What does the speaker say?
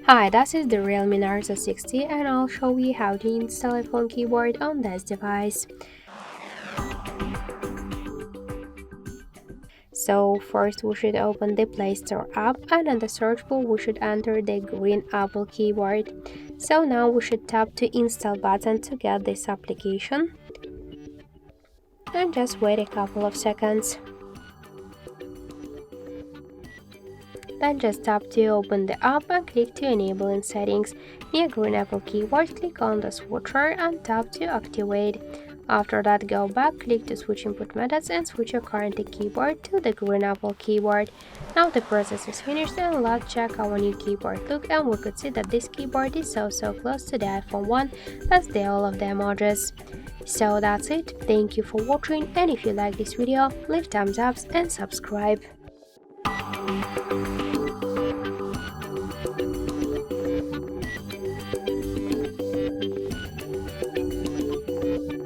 Hi, this is the Realme Narzo 60 and I'll show you how to install iPhone keyboard on this device. So first we should open the Play Store app and in the search bar we should enter the green Apple keyboard. So now we should tap the install button to get this application and just wait a couple of seconds. Then just tap to open the app and click to enable in settings. Near green Apple keyboard, click on the switcher and tap to activate. After that, go back, click to switch input methods and switch your current keyboard to the green Apple keyboard. Now the process is finished and let's check our new keyboard look, and we could see that this keyboard is so close to the iPhone 1 as all of the emojis. So that's it, thank you for watching, and if you like this video, leave thumbs up and subscribe.